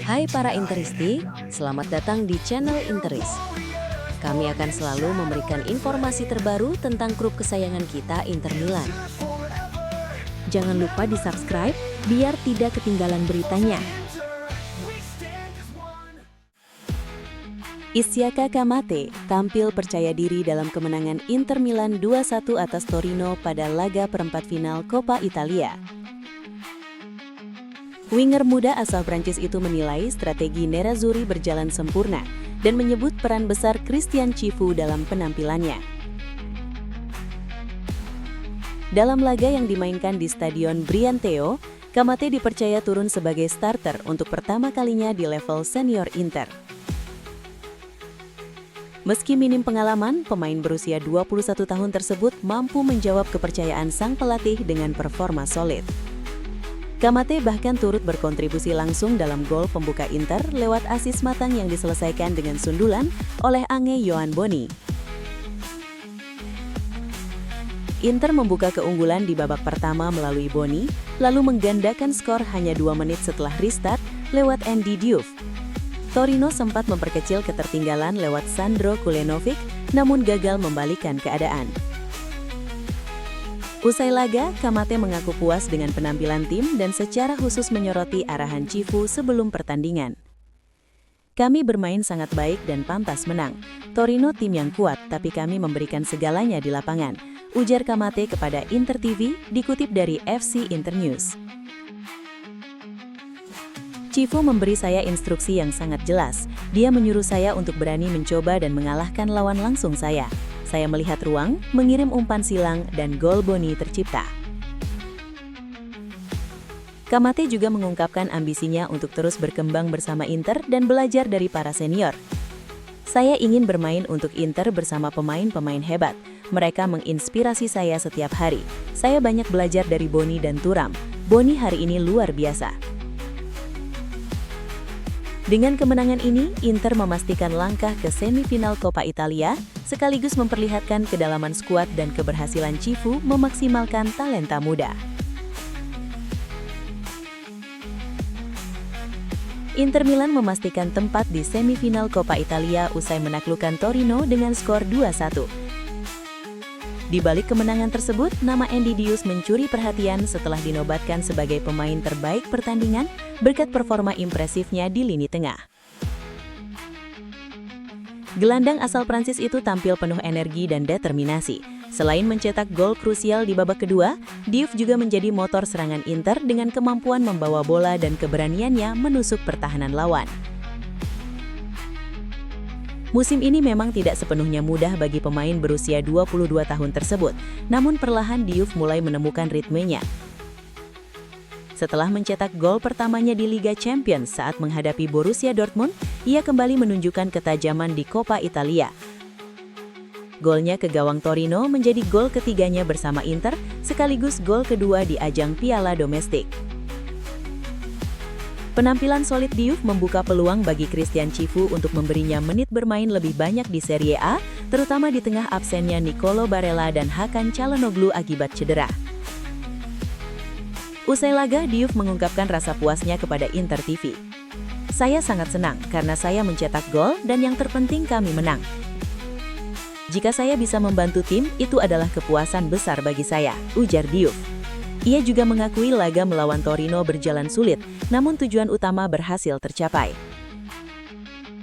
Hai para Interisti, selamat datang di channel Interis. Kami akan selalu memberikan informasi terbaru tentang klub kesayangan kita, Inter Milan. Jangan lupa di-subscribe biar tidak ketinggalan beritanya. Ishiaka Kamate tampil percaya diri dalam kemenangan Inter Milan 2-1 atas Torino pada laga perempat final Coppa Italia. Winger muda asal Prancis itu menilai strategi Nerazzurri berjalan sempurna dan menyebut peran besar Christian Cifu dalam penampilannya. Dalam laga yang dimainkan di Stadion Brianteo, Kamate dipercaya turun sebagai starter untuk pertama kalinya di level senior Inter. Meski minim pengalaman, pemain berusia 21 tahun tersebut mampu menjawab kepercayaan sang pelatih dengan performa solid. Kamate bahkan turut berkontribusi langsung dalam gol pembuka Inter lewat asis matang yang diselesaikan dengan sundulan oleh Ange Yohan Boni. Inter membuka keunggulan di babak pertama melalui Boni, lalu menggandakan skor hanya 2 menit setelah restart lewat Andy Diouf. Torino sempat memperkecil ketertinggalan lewat Sandro Kulenovic, namun gagal membalikan keadaan. Usai laga, Kamate mengaku puas dengan penampilan tim dan secara khusus menyoroti arahan Cifu sebelum pertandingan. Kami bermain sangat baik dan pantas menang. Torino tim yang kuat, tapi kami memberikan segalanya di lapangan, ujar Kamate kepada Inter TV, dikutip dari FC Internews. Cifu memberi saya instruksi yang sangat jelas. Dia menyuruh saya untuk berani mencoba dan mengalahkan lawan langsung saya. Saya melihat ruang, mengirim umpan silang, dan gol Boni tercipta. Kamate juga mengungkapkan ambisinya untuk terus berkembang bersama Inter dan belajar dari para senior. Saya ingin bermain untuk Inter bersama pemain-pemain hebat. Mereka menginspirasi saya setiap hari. Saya banyak belajar dari Boni dan Thuram. Boni hari ini luar biasa. Dengan kemenangan ini, Inter memastikan langkah ke semifinal Coppa Italia, sekaligus memperlihatkan kedalaman skuad dan keberhasilan Cifu memaksimalkan talenta muda. Inter Milan memastikan tempat di semifinal Coppa Italia usai menaklukkan Torino dengan skor 2-1. Di balik kemenangan tersebut, nama Andy Diouf mencuri perhatian setelah dinobatkan sebagai pemain terbaik pertandingan berkat performa impresifnya di lini tengah. Gelandang asal Prancis itu tampil penuh energi dan determinasi. Selain mencetak gol krusial di babak kedua, Diouf juga menjadi motor serangan Inter dengan kemampuan membawa bola dan keberaniannya menusuk pertahanan lawan. Musim ini memang tidak sepenuhnya mudah bagi pemain berusia 22 tahun tersebut, namun perlahan Diouf mulai menemukan ritmenya. Setelah mencetak gol pertamanya di Liga Champions saat menghadapi Borussia Dortmund, ia kembali menunjukkan ketajaman di Coppa Italia. Golnya ke gawang Torino menjadi gol ketiganya bersama Inter, sekaligus gol kedua di ajang Piala Domestik. Penampilan solid Diouf membuka peluang bagi Christian Cifu untuk memberinya menit bermain lebih banyak di Serie A, terutama di tengah absennya Nicolo Barella dan Hakan Çalhanoğlu akibat cedera. Usai laga, Diouf mengungkapkan rasa puasnya kepada Inter TV. Saya sangat senang karena saya mencetak gol dan yang terpenting kami menang. Jika saya bisa membantu tim, itu adalah kepuasan besar bagi saya, ujar Diouf. Ia juga mengakui laga melawan Torino berjalan sulit, namun tujuan utama berhasil tercapai.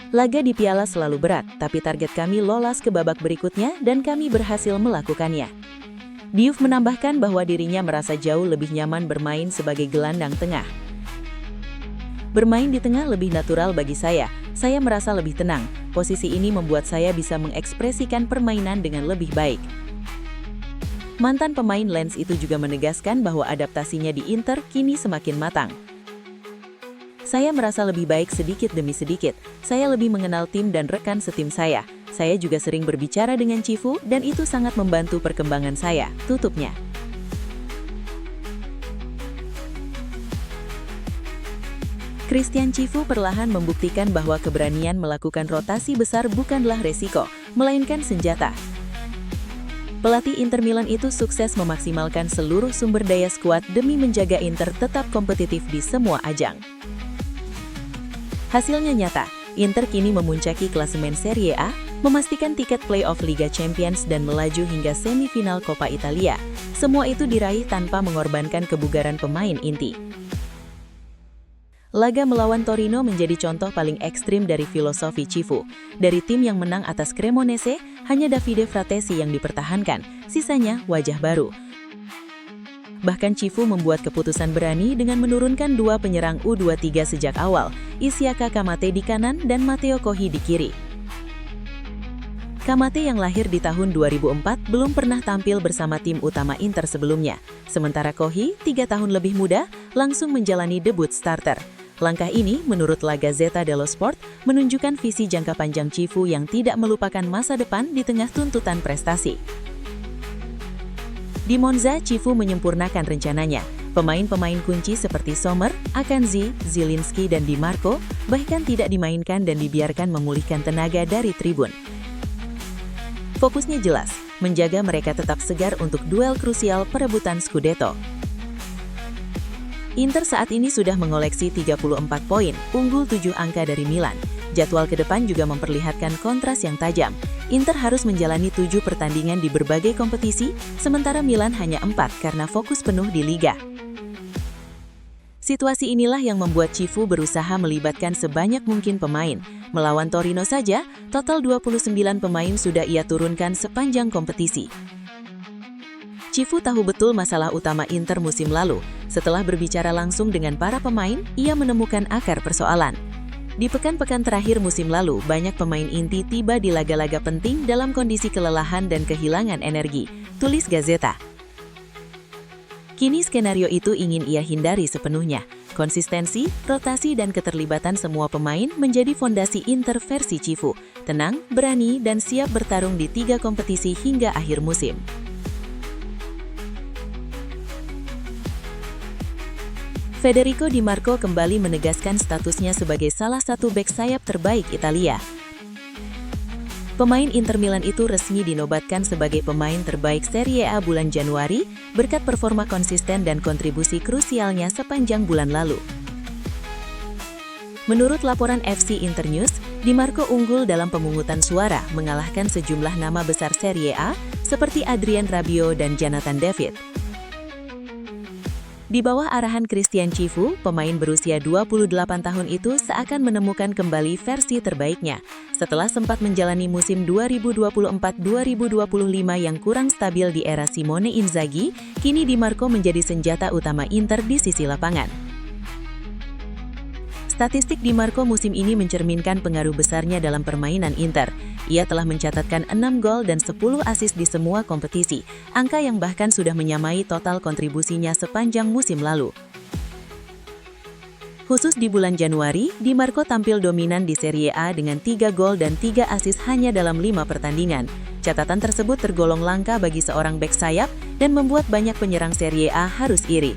Laga di Piala selalu berat, tapi target kami lolos ke babak berikutnya dan kami berhasil melakukannya. Diouf menambahkan bahwa dirinya merasa jauh lebih nyaman bermain sebagai gelandang tengah. Bermain di tengah lebih natural bagi saya merasa lebih tenang. Posisi ini membuat saya bisa mengekspresikan permainan dengan lebih baik. Mantan pemain Lens itu juga menegaskan bahwa adaptasinya di Inter kini semakin matang. Saya merasa lebih baik sedikit demi sedikit. Saya lebih mengenal tim dan rekan setim saya. Saya juga sering berbicara dengan Cifu dan itu sangat membantu perkembangan saya, tutupnya. Christian Cifu perlahan membuktikan bahwa keberanian melakukan rotasi besar bukanlah resiko, melainkan senjata. Pelatih Inter Milan itu sukses memaksimalkan seluruh sumber daya skuad demi menjaga Inter tetap kompetitif di semua ajang. Hasilnya nyata, Inter kini memuncaki klasemen Serie A, memastikan tiket playoff Liga Champions dan melaju hingga semifinal Coppa Italia. Semua itu diraih tanpa mengorbankan kebugaran pemain inti. Laga melawan Torino menjadi contoh paling ekstrim dari filosofi Cifu. Dari tim yang menang atas Cremonese, hanya Davide Fratesi yang dipertahankan, sisanya wajah baru. Bahkan Cifu membuat keputusan berani dengan menurunkan dua penyerang U23 sejak awal, Isiaka Kamate di kanan dan Matteo Kohi di kiri. Kamate yang lahir di tahun 2004 belum pernah tampil bersama tim utama Inter sebelumnya. Sementara Kohi, 3 tahun lebih muda, langsung menjalani debut starter. Langkah ini, menurut La Gazzetta dello Sport, menunjukkan visi jangka panjang Cifu yang tidak melupakan masa depan di tengah tuntutan prestasi. Di Monza, Cifu menyempurnakan rencananya. Pemain-pemain kunci seperti Sommer, Akanji, Zielinski, dan Di Marco bahkan tidak dimainkan dan dibiarkan memulihkan tenaga dari tribun. Fokusnya jelas, menjaga mereka tetap segar untuk duel krusial perebutan Scudetto. Inter saat ini sudah mengoleksi 34 poin, unggul 7 angka dari Milan. Jadwal ke depan juga memperlihatkan kontras yang tajam. Inter harus menjalani 7 pertandingan di berbagai kompetisi, sementara Milan hanya 4 karena fokus penuh di Liga. Situasi inilah yang membuat Cifu berusaha melibatkan sebanyak mungkin pemain. Melawan Torino saja, total 29 pemain sudah ia turunkan sepanjang kompetisi. Cifu tahu betul masalah utama Inter musim lalu. Setelah berbicara langsung dengan para pemain, ia menemukan akar persoalan. Di pekan-pekan terakhir musim lalu, banyak pemain inti tiba di laga-laga penting dalam kondisi kelelahan dan kehilangan energi, tulis Gazzetta. Kini skenario itu ingin ia hindari sepenuhnya. Konsistensi, rotasi, dan keterlibatan semua pemain menjadi fondasi Inter versi Cifu. Tenang, berani, dan siap bertarung di 3 kompetisi hingga akhir musim. Federico Di Marco kembali menegaskan statusnya sebagai salah satu bek sayap terbaik Italia. Pemain Inter Milan itu resmi dinobatkan sebagai pemain terbaik Serie A bulan Januari berkat performa konsisten dan kontribusi krusialnya sepanjang bulan lalu. Menurut laporan FC Internews, Di Marco unggul dalam pemungutan suara mengalahkan sejumlah nama besar Serie A seperti Adrien Rabiot dan Jonathan David. Di bawah arahan Christian Cifu, pemain berusia 28 tahun itu seakan menemukan kembali versi terbaiknya. Setelah sempat menjalani musim 2024-2025 yang kurang stabil di era Simone Inzaghi, kini Di Marco menjadi senjata utama Inter di sisi lapangan. Statistik Di Marco musim ini mencerminkan pengaruh besarnya dalam permainan Inter. Ia telah mencatatkan 6 gol dan 10 assist di semua kompetisi, angka yang bahkan sudah menyamai total kontribusinya sepanjang musim lalu. Khusus di bulan Januari, Di Marco tampil dominan di Serie A dengan 3 gol dan 3 assist hanya dalam 5 pertandingan. Catatan tersebut tergolong langka bagi seorang bek sayap dan membuat banyak penyerang Serie A harus iri.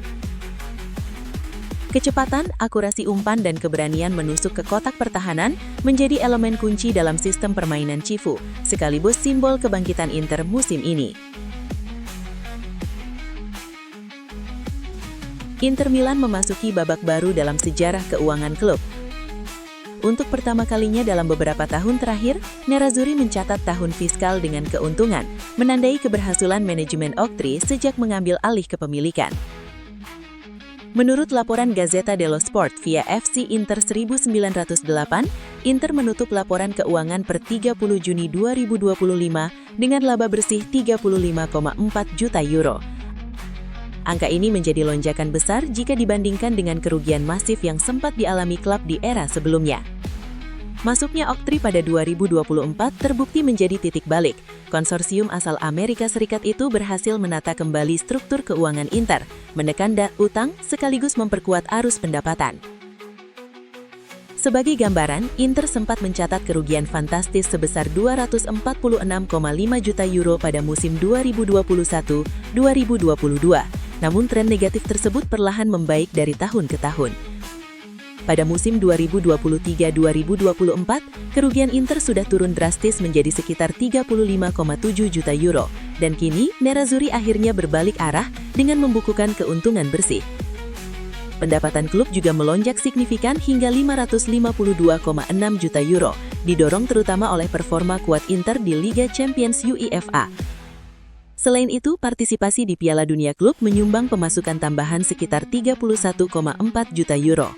Kecepatan, akurasi umpan, dan keberanian menusuk ke kotak pertahanan menjadi elemen kunci dalam sistem permainan Cifu, sekaligus simbol kebangkitan Inter musim ini. Inter Milan memasuki babak baru dalam sejarah keuangan klub. Untuk pertama kalinya dalam beberapa tahun terakhir, Nerazzurri mencatat tahun fiskal dengan keuntungan, menandai keberhasilan manajemen Oktri sejak mengambil alih kepemilikan. Menurut laporan Gazzetta dello Sport via FC Inter 1908, Inter menutup laporan keuangan per 30 Juni 2025 dengan laba bersih 35,4 juta euro. Angka ini menjadi lonjakan besar jika dibandingkan dengan kerugian masif yang sempat dialami klub di era sebelumnya. Masuknya Oktri pada 2024 terbukti menjadi titik balik. Konsorsium asal Amerika Serikat itu berhasil menata kembali struktur keuangan Inter, menekan utang sekaligus memperkuat arus pendapatan. Sebagai gambaran, Inter sempat mencatat kerugian fantastis sebesar 246,5 juta euro pada musim 2021-2022. Namun tren negatif tersebut perlahan membaik dari tahun ke tahun. Pada musim 2023-2024, kerugian Inter sudah turun drastis menjadi sekitar 35,7 juta euro, dan kini Nerazzurri akhirnya berbalik arah dengan membukukan keuntungan bersih. Pendapatan klub juga melonjak signifikan hingga 552,6 juta euro, didorong terutama oleh performa kuat Inter di Liga Champions UEFA. Selain itu, partisipasi di Piala Dunia Klub menyumbang pemasukan tambahan sekitar 31,4 juta euro.